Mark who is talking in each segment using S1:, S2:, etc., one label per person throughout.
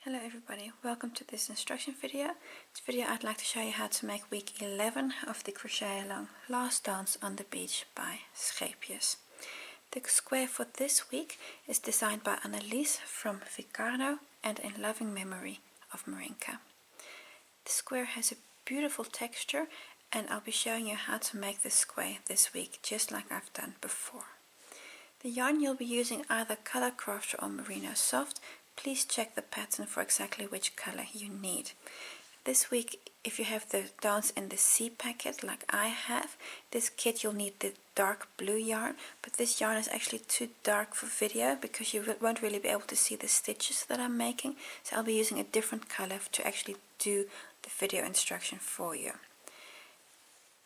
S1: Hello everybody, welcome to this instruction video. This video I'd like to show you how to make week 11 of the Crochet Along Last Dance on the Beach by Scheepjes. The square for this week is designed by Annelies from Vicarno and in loving memory of Marinka. The square has a beautiful texture and I'll be showing you how to make this square this week just like I've done before. The yarn you'll be using either Color Crafter or Merino Soft. Please check the pattern for exactly which color you need. This week, if you have the dance in the C packet like I have, this kit you'll need the dark blue yarn, but this yarn is actually too dark for video because you won't really be able to see the stitches that I'm making, so I'll be using a different color to actually do the video instruction for you.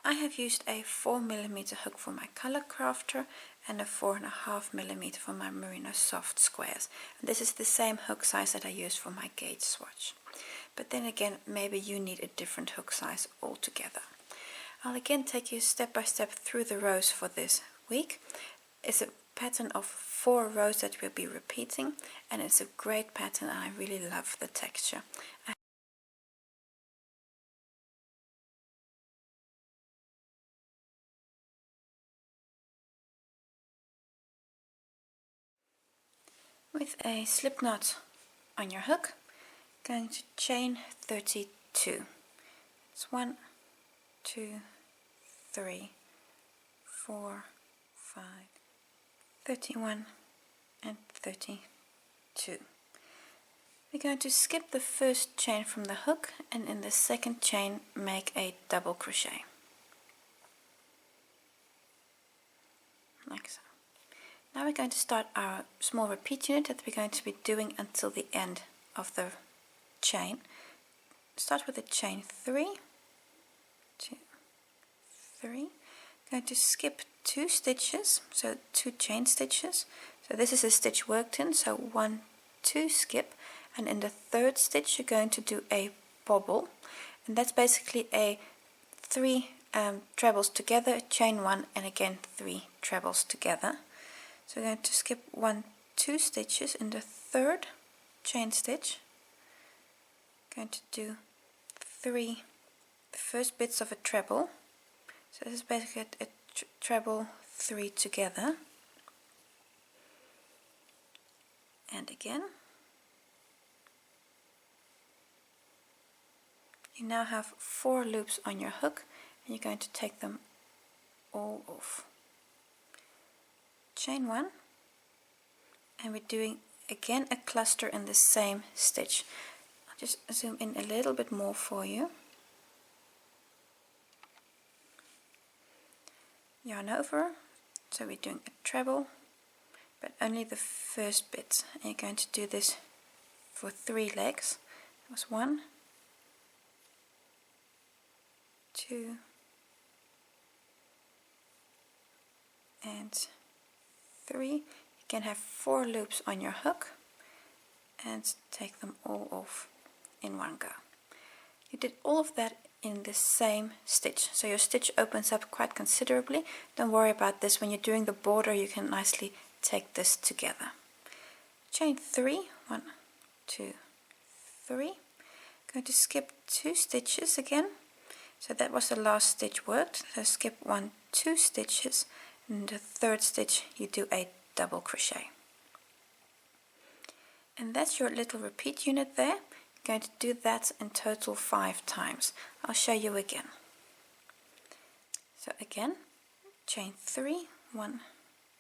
S1: I have used a 4mm hook for my Color Crafter and a 4.5mm for my Merino Soft squares. And this is the same hook size that I used for my gauge swatch. But then again, maybe you need a different hook size altogether. I'll again take you step by step through the rows for this week. It's a pattern of 4 rows that we'll be repeating, and it's a great pattern and I really love the texture. With a slip knot on your hook, going to chain 32. It's 1, 2, 3, 4, 5, 31 and 32. We're going to skip the first chain from the hook and in the second chain make a double crochet. Like so. Now we're going to start our small repeat unit that we're going to be doing until the end of the chain. Start with a chain 3, 2, 3. Going to skip 2 stitches, so 2 chain stitches. So this is a stitch worked in, so 1, 2 skip, and in the third stitch you're going to do a bobble, and that's basically a 3 trebles together, chain 1, and again 3 trebles together. So we're going to skip 1, 2 stitches in the third chain stitch. Going to do 3 the first bits of a treble. So this is basically a treble 3 together. And again. You now have 4 loops on your hook and you're going to take them all off. Chain 1, and we're doing again a cluster in the same stitch. I'll just zoom in a little bit more for you. Yarn over, so we're doing a treble, but only the first bit. And you're going to do this for 3 legs. That was 1, 2, and 3. You can have 4 loops on your hook and take them all off in one go. You did all of that in the same stitch, so your stitch opens up quite considerably. Don't worry about this. When you're doing the border you can nicely take this together. Chain 3, 1, 2, 3. Going to skip 2 stitches again. So that was the last stitch worked. So skip 1, 2 stitches. In the third stitch you do a double crochet. And that's your little repeat unit there. You're going to do that in total 5 times. I'll show you again. So again, chain 3, 1,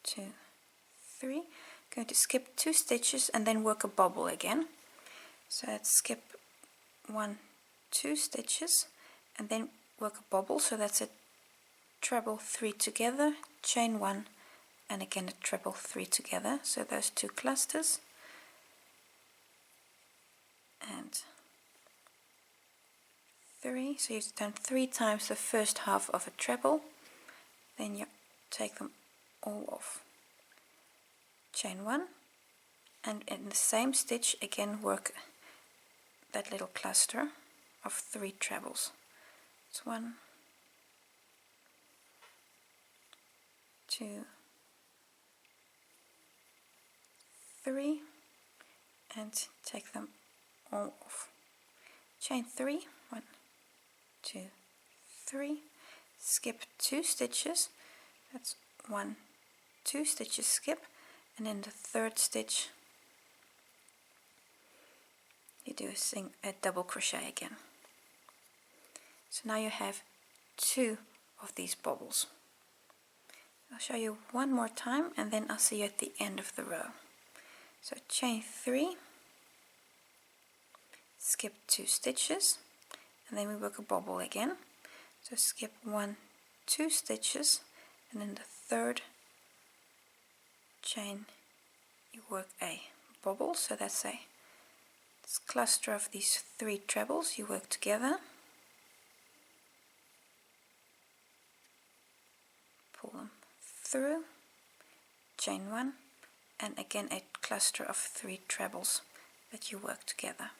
S1: 2, 3. Going to skip 2 stitches and then work a bobble again. So let's skip 1, 2 stitches and then work a bobble. So that's a treble 3 together, chain 1, and again a treble 3 together. So those 2 clusters, and 3. So you've done 3 times the first half of a treble. Then you take them all off. Chain 1, and in the same stitch again work that little cluster of 3 trebles. It's 1, 2, 3, and take them all off. Chain 3, 1, 2, 3, skip 2 stitches, that's 1, 2 stitches skip, and in the third stitch you do a double crochet again. So now you have 2 of these bobbles. I'll show you one more time and then I'll see you at the end of the row. So chain 3, skip 2 stitches, and then we work a bobble again. So skip 1, 2 stitches, and in the third chain you work a bobble. So that's a cluster of these 3 trebles you work together. Pull them through, chain 1, and again a cluster of 3 trebles that you work together.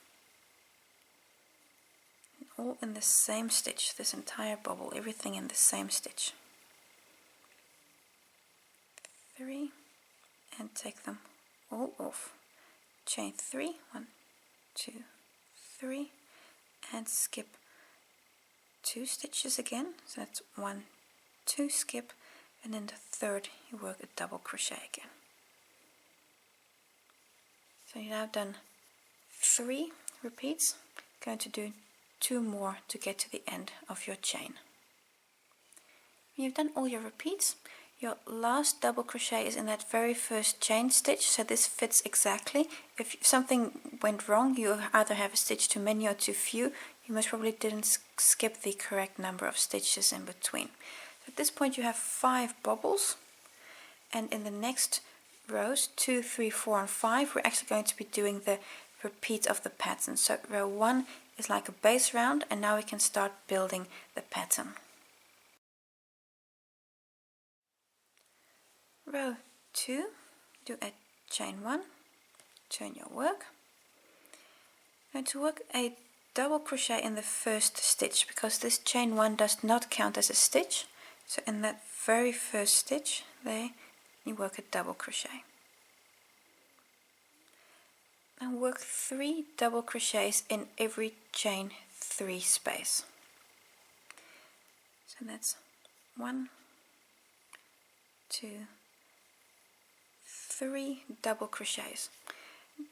S1: All in the same stitch, this entire bobble, everything in the same stitch. 3, and take them all off. Chain 3, 1, 2, 3, and skip 2 stitches again. So that's 1, 2 skip, and in the third you work a double crochet again. So you've now done 3 repeats. Going to do 2 more to get to the end of your chain. When you've done all your repeats, your last double crochet is in that very first chain stitch, so this fits exactly. If something went wrong, you either have a stitch too many or too few. You most probably didn't skip the correct number of stitches in between. So at this point you have 5 bobbles, and in the next rows 2, 3, 4 and 5 we're actually going to be doing the repeat of the pattern. So row 1 is like a base round, and now we can start building the pattern. Row 2, do a chain 1, turn your work. I'm going to work a double crochet in the first stitch because this chain 1 does not count as a stitch. So in that very first stitch there you work a double crochet. And work 3 double crochets in every chain 3 space. So that's 1, 2, 3 double crochets.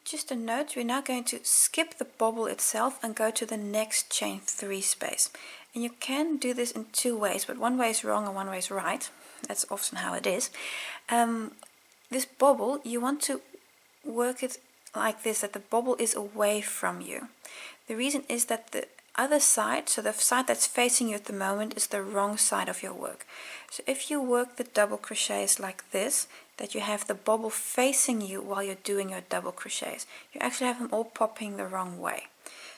S1: Just a note, we're now going to skip the bobble itself and go to the next chain 3 space. And you can do this in 2 ways, but one way is wrong and one way is right. That's often how it is. This bobble, you want to work it like this, that the bobble is away from you. The reason is that the other side, so the side that's facing you at the moment, is the wrong side of your work. So if you work the double crochets like this, that you have the bobble facing you while you're doing your double crochets, you actually have them all popping the wrong way.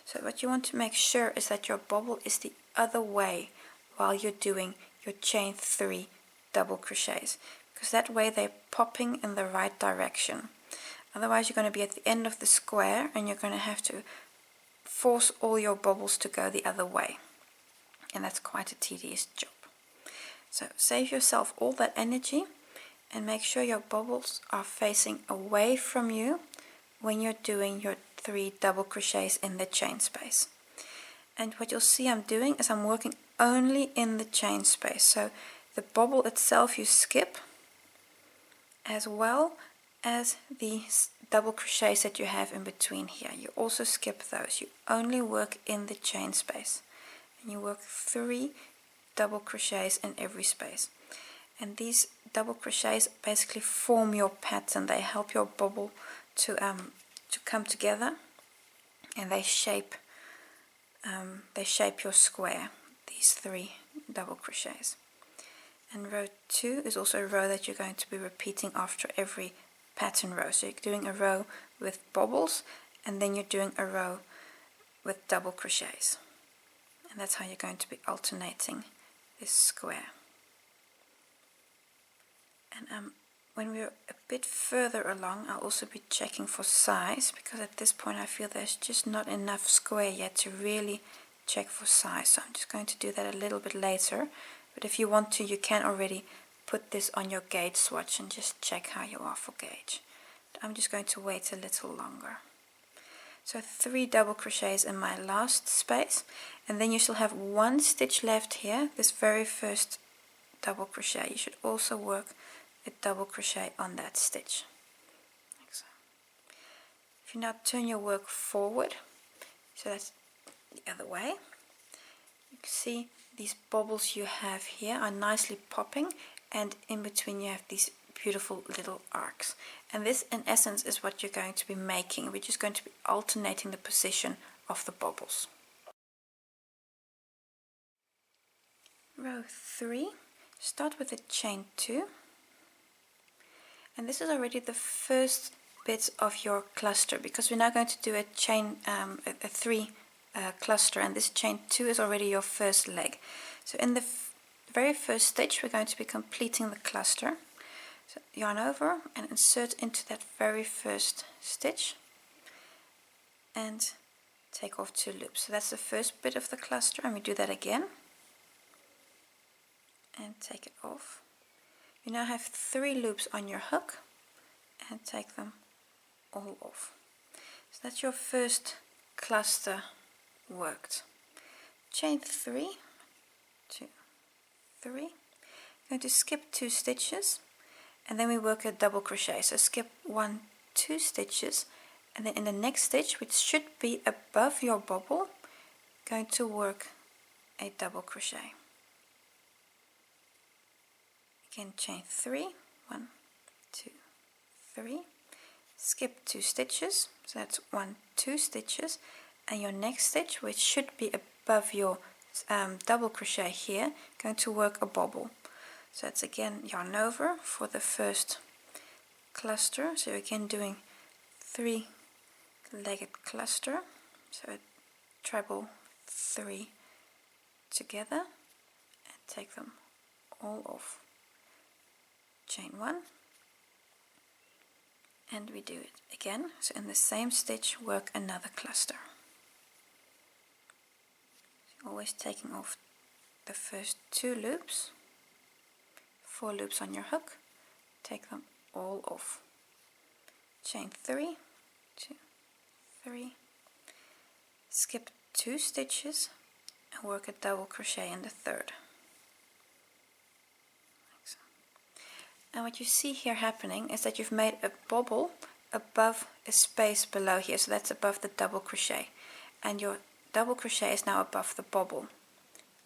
S1: So what you want to make sure is that your bobble is the other way while you're doing your chain 3 double crochets, because that way they're popping in the right direction. Otherwise you're going to be at the end of the square and you're going to have to force all your bobbles to go the other way, and that's quite a tedious job. So save yourself all that energy and make sure your bobbles are facing away from you when you're doing your 3 double crochets in the chain space. And what you'll see I'm doing is I'm working only in the chain space. So the bobble itself you skip, as well as the double crochets that you have in between here. You also skip those. You only work in the chain space. And you work 3 double crochets in every space. And these double crochets basically form your pattern. They help your bobble to come together, and they shape your square, these 3 double crochets. And row 2 is also a row that you're going to be repeating after every pattern row. So you're doing a row with bobbles, and then you're doing a row with double crochets. And that's how you're going to be alternating this square. And when we're a bit further along, I'll also be checking for size, because at this point I feel there's just not enough square yet to really check for size. So I'm just going to do that a little bit later. But if you want to, you can already put this on your gauge swatch and just check how you are for gauge. But I'm just going to wait a little longer. So 3 double crochets in my last space, and then you still have 1 stitch left here, this very first double crochet. You should also work a double crochet on that stitch, like so. If you now turn your work forward, so that's the other way, you can see these bobbles you have here are nicely popping, and in between you have these beautiful little arcs. And this in essence is what you're going to be making. We're just going to be alternating the position of the bobbles. Row 3, start with a chain 2, and this is already the first bit of your cluster, because we're now going to do a chain a 3 cluster, and this chain 2 is already your first leg. So in the very first stitch we're going to be completing the cluster. So yarn over and insert into that very first stitch and take off 2 loops. So that's the first bit of the cluster, and we do that again and take it off. You now have 3 loops on your hook and take them all off. So that's your first cluster worked. Chain 3, 2, 3. I'm going to skip 2 stitches, and then we work a double crochet. So skip 1, 2 stitches, and then in the next stitch, which should be above your bobble, going to work a double crochet. Again, chain 3, 1, 2, 3. Skip 2 stitches, so that's 1, 2 stitches, and your next stitch, which should be above your double crochet here, going to work a bobble. So that's again yarn over for the first cluster. So again doing 3-legged cluster, so a treble 3 together, and take them all off. Chain 1, and we do it again. So in the same stitch work another cluster. So always taking off the first 2 loops, 4 loops on your hook, take them all off. Chain 3, 2, 3, skip 2 stitches and work a double crochet in the third. And what you see here happening is that you've made a bobble above a space below here, so that's above the double crochet, and your double crochet is now above the bobble.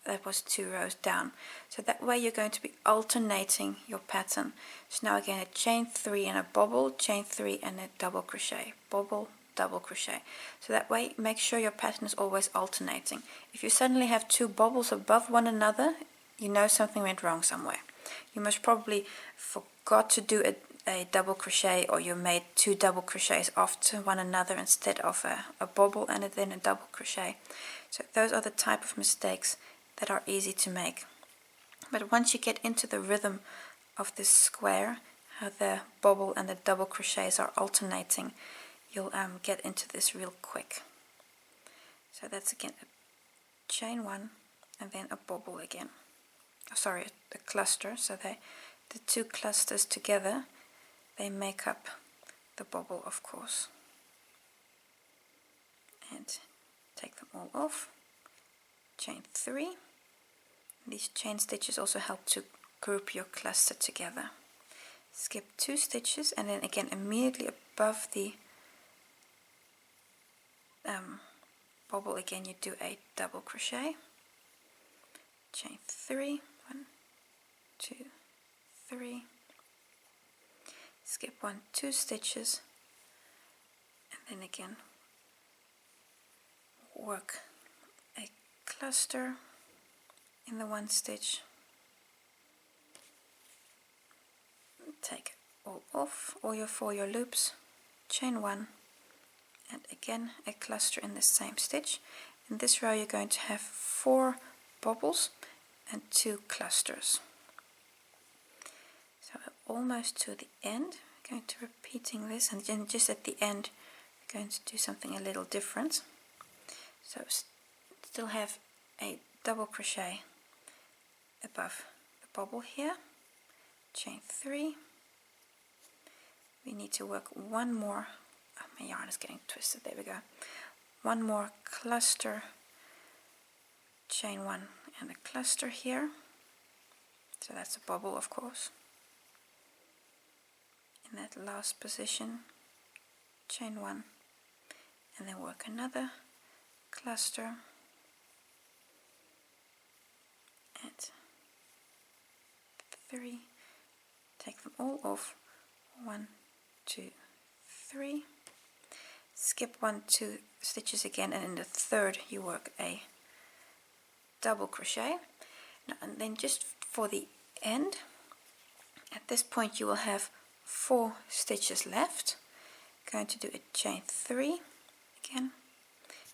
S1: That was 2 rows down. So that way you're going to be alternating your pattern. So now again a chain 3 and a bobble, chain 3 and a double crochet, bobble, double crochet. So that way make sure your pattern is always alternating. If you suddenly have 2 bobbles above one another, you know something went wrong somewhere. You must probably forgot to do a double crochet, or you made 2 double crochets after one another instead of a bobble and then a double crochet. So those are the type of mistakes that are easy to make. But once you get into the rhythm of this square, how the bobble and the double crochets are alternating, you'll get into this real quick. So that's again a chain 1 and then a bobble again. Oh, sorry, a cluster. So the 2 clusters together, they make up the bobble, of course. And take them all off. Chain 3. These chain stitches also help to group your cluster together. Skip 2 stitches, and then again immediately above the bobble again you do a double crochet. Chain 3, 1, 2, 3. Skip 1, 2 stitches, and then again work a cluster in the 1 stitch, take all off, all your 4 loops, chain 1, and again a cluster in the same stitch. In this row you're going to have 4 bobbles and 2 clusters. So we're almost to the end. We're going to repeating this, and then just at the end we're going to do something a little different. So still have a double crochet above the bobble here, chain 3. We need to work 1 more my yarn is getting twisted. There we go. One more cluster, chain 1 and a cluster here, so that's a bobble, of course. In that last position, chain 1 and then work another cluster and 3, take them all off, 1, 2, 3, skip 1, 2 stitches again, and in the third you work a double crochet. Now, and then just for the end, at this point you will have 4 stitches left. Going to do a chain 3 again,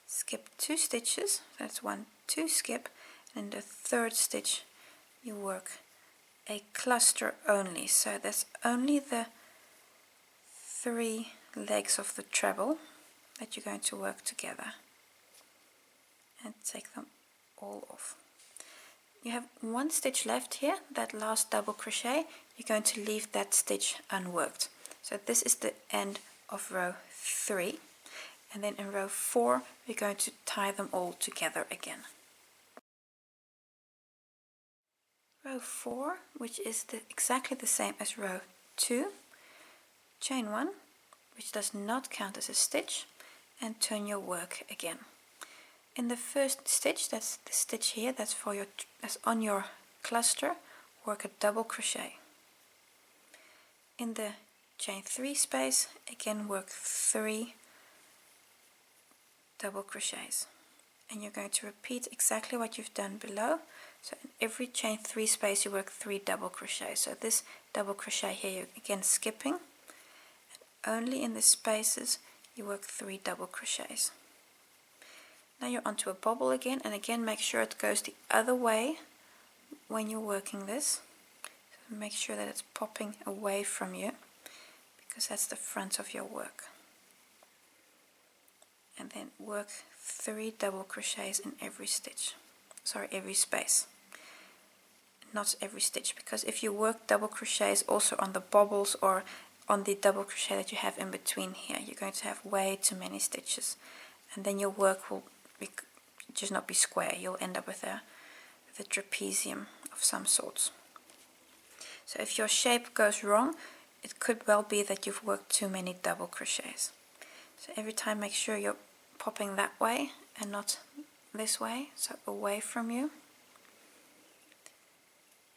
S1: skip 2 stitches, that's 1, 2 skip, and in the third stitch you work a cluster only, so that's only the 3 legs of the treble that you're going to work together, and take them all off. You have 1 stitch left here, that last double crochet. You're going to leave that stitch unworked. So this is the end of row 3, and then in row 4 we're going to tie them all together again. Row 4, which is exactly the same as row 2, chain 1, which does not count as a stitch, and turn your work again. In the first stitch, that's the stitch here, that's on your cluster, work a double crochet. In the chain 3 space, again work 3 double crochets, and you're going to repeat exactly what you've done below. So in every chain 3 space you work 3 double crochets. So this double crochet here, you're again skipping, and only in the spaces you work 3 double crochets. Now you're onto a bobble again, and again make sure it goes the other way when you're working this. So make sure that it's popping away from you, because that's the front of your work. And then work 3 double crochets in every stitch. Sorry, every space. Not every stitch, because if you work double crochets also on the bobbles or on the double crochet that you have in between here, you're going to have way too many stitches, and then your work will just not be square. You'll end up with a trapezium of some sorts. So if your shape goes wrong, it could well be that you've worked too many double crochets. So every time make sure you're popping that way and not this way, so away from you.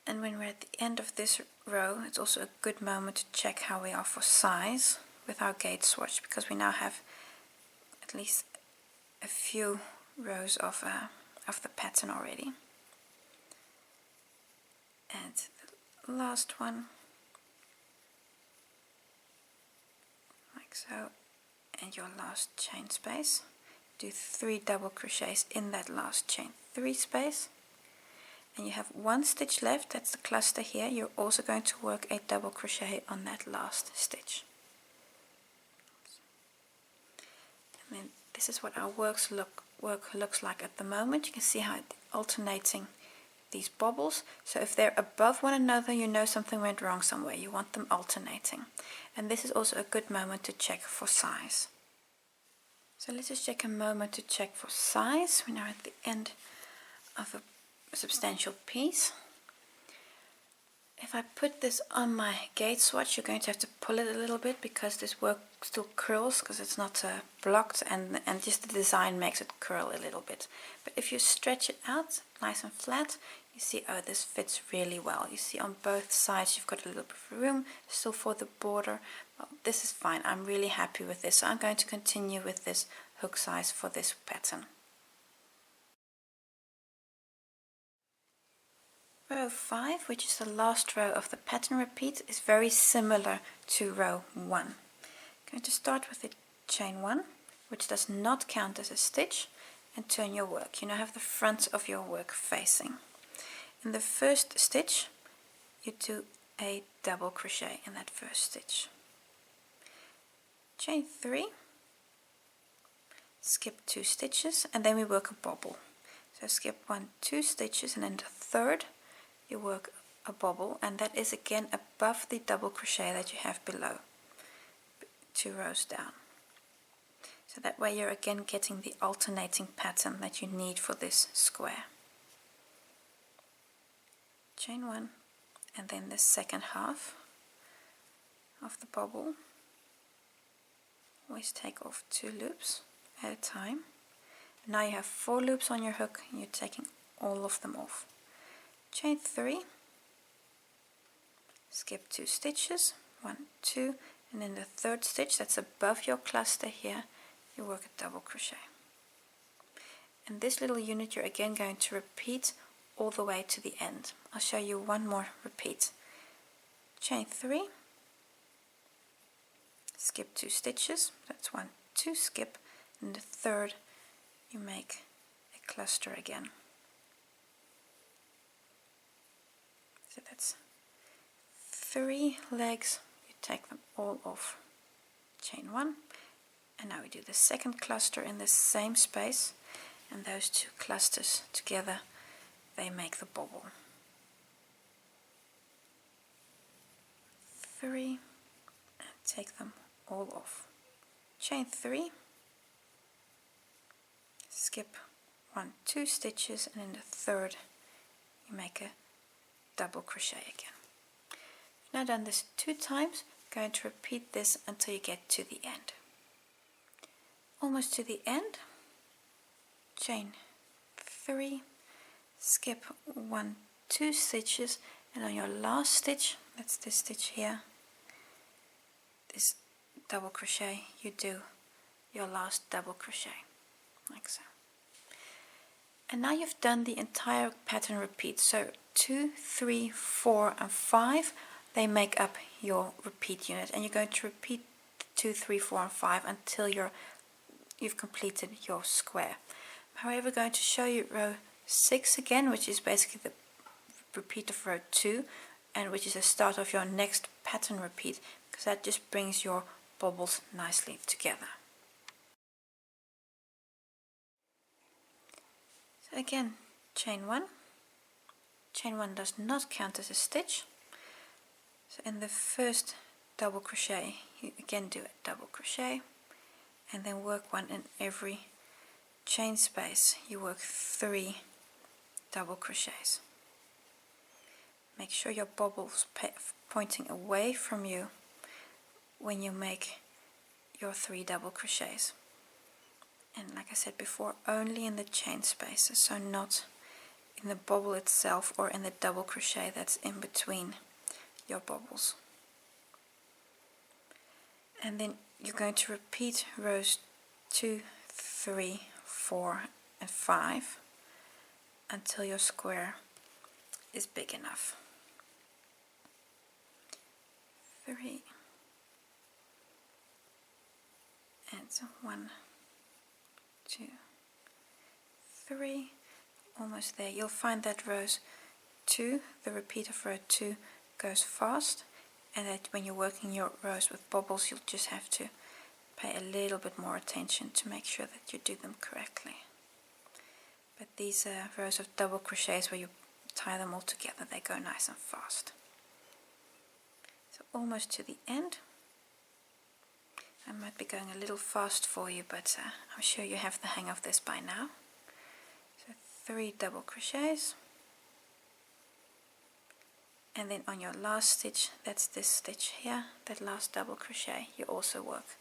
S1: And when we're at the end of this row, it's also a good moment to check how we are for size with our gauge swatch, because we now have at least a few rows of the pattern already. And the last one, like so, and your last chain space. Do 3 double crochets in that last chain 3 space, and you have 1 stitch left, that's the cluster here. You're also going to work a double crochet on that last stitch. And then this is what our work looks like at the moment. You can see how it's alternating these bobbles. So if they're above one another, you know something went wrong somewhere. You want them alternating. And this is also a good moment to check for size. So let's just take a moment to check for size. We're now at the end of a substantial piece. If I put this on my gauge swatch, you're going to have to pull it a little bit, because this work still curls because it's not blocked, and just the design makes it curl a little bit. But if you stretch it out nice and flat, you see, oh, this fits really well. You see on both sides you've got a little bit of room still for the border. Well, this is fine. I'm really happy with this. So I'm going to continue with this hook size for this pattern. Row 5, which is the last row of the pattern repeat, is very similar to row 1. I'm going to start with the chain 1, which does not count as a stitch, and turn your work. You now have the front of your work facing. In the first stitch, you do a double crochet in that first stitch. Chain 3, skip 2 stitches, and then we work a bobble. So skip 1, 2 stitches, and in the third you work a bobble, and that is again above the double crochet that you have below, 2 rows down. So that way you're again getting the alternating pattern that you need for this square. Chain 1 and then the second half of the bobble. Always take off 2 loops at a time. Now you have 4 loops on your hook and you're taking all of them off. Chain 3, skip 2 stitches, 1, 2, and in the third stitch that's above your cluster here, you work a double crochet. And this little unit you're again going to repeat all the way to the end. I'll show you one more repeat. Chain 3, skip 2 stitches, that's 1, 2, skip, and the third you make a cluster again. So that's 3 legs, you take them all off. Chain 1, and now we do the second cluster in the same space, and those 2 clusters together, they make the bobble. 3, and take them all off. Chain 3, skip 1, 2 stitches, and in the third you make a double crochet again. You've now done this 2 times. You're going to repeat this until you get to the end. Almost to the end, chain 3, skip 1, 2 stitches, and on your last stitch, that's this stitch here, this double crochet, you do your last double crochet like so. And now you've done the entire pattern repeat. So 2, 3, 4 and 5, they make up your repeat unit, and you're going to repeat 2, 3, 4 and 5 until you've completed your square. However, we're going to show you row 6 again, which is basically the repeat of row 2, and which is the start of your next pattern repeat, because that just brings your bobbles nicely together. So again, chain 1. Chain 1 does not count as a stitch. So in the first double crochet, you again do a double crochet, and then work 1 in every chain space. You work 3 double crochets. Make sure your bobbles pointing away from you when you make your 3 double crochets. And like I said before, only in the chain spaces, so not in the bobble itself or in the double crochet that's in between your bobbles. And then you're going to repeat rows 2, 3, 4 and 5 until your square is big enough. 3 and 1, 2, 3, almost there. You'll find that rows 2, the repeat of row 2 goes fast, and that when you're working your rows with bobbles, you'll just have to pay a little bit more attention to make sure that you do them correctly. But these rows of double crochets where you tie them all together, they go nice and fast. So almost to the end. I might be going a little fast for you, but I'm sure you have the hang of this by now. So 3 double crochets, and then on your last stitch, that's this stitch here, that last double crochet, you also work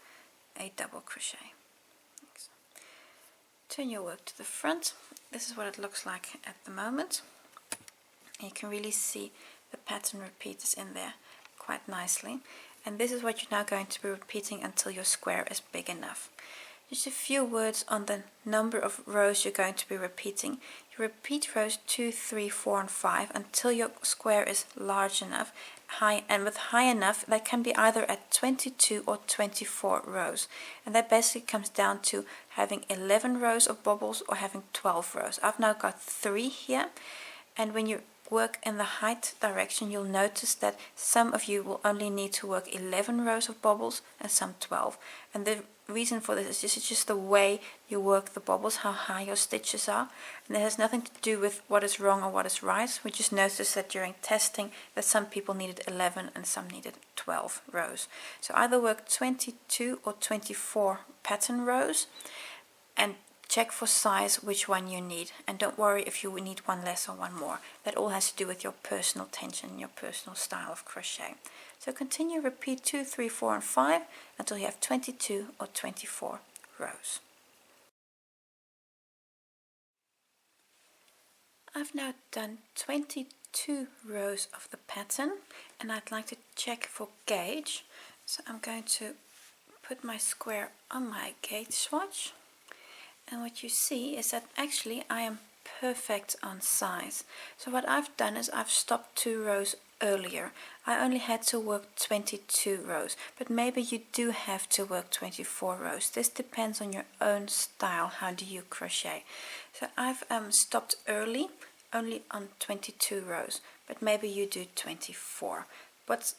S1: a double crochet. Turn your work to the front. This is what it looks like at the moment. You can really see the pattern repeats in there quite nicely. And this is what you're now going to be repeating until your square is big enough. Just a few words on the number of rows you're going to be repeating. You repeat rows 2, 3, 4 and 5 until your square is large enough, high, and with high enough, that can be either at 22 or 24 rows. And that basically comes down to having 11 rows of bobbles or having 12 rows. I've now got 3 here, and when you work in the height direction, you'll notice that some of you will only need to work 11 rows of bobbles and some 12. And the reason for this is just the way you work the bobbles, how high your stitches are, and it has nothing to do with what is wrong or what is right. We just noticed that during testing that some people needed 11 and some needed 12 rows. So either work 22 or 24 pattern rows and check for size which one you need, and don't worry if you need one less or one more. That all has to do with your personal tension, your personal style of crochet. So continue, repeat 2, 3, 4 and 5 until you have 22 or 24 rows. I've now done 22 rows of the pattern and I'd like to check for gauge. So I'm going to put my square on my gauge swatch, and what you see is that actually I am perfect on size. So what I've done is I've stopped 2 rows earlier. I only had to work 22 rows, but maybe you do have to work 24 rows. This depends on your own style. How do you crochet? So I've stopped early, only on 22 rows, but maybe you do 24. What's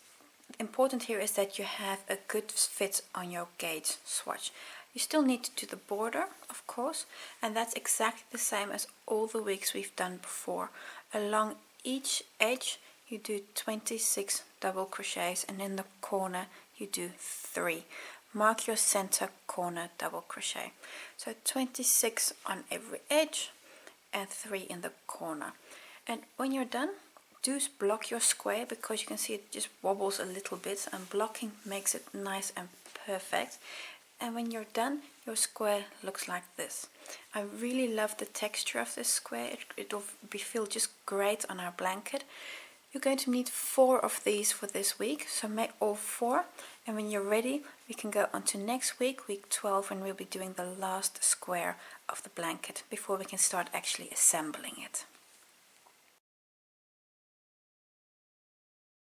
S1: important here is that you have a good fit on your gauge swatch. You still need to do the border, of course, and that's exactly the same as all the weeks we've done before. Along each edge you do 26 double crochets, and in the corner you do 3. Mark your center corner double crochet. So 26 on every edge and 3 in the corner. And when you're done, do block your square, because you can see it just wobbles a little bit, and blocking makes it nice and perfect. And when you're done, your square looks like this. I really love the texture of this square. It'll feel just great on our blanket. You're going to need 4 of these for this week, so make all 4, and when you're ready we can go on to next week, week 12, and we'll be doing the last square of the blanket before we can start actually assembling it.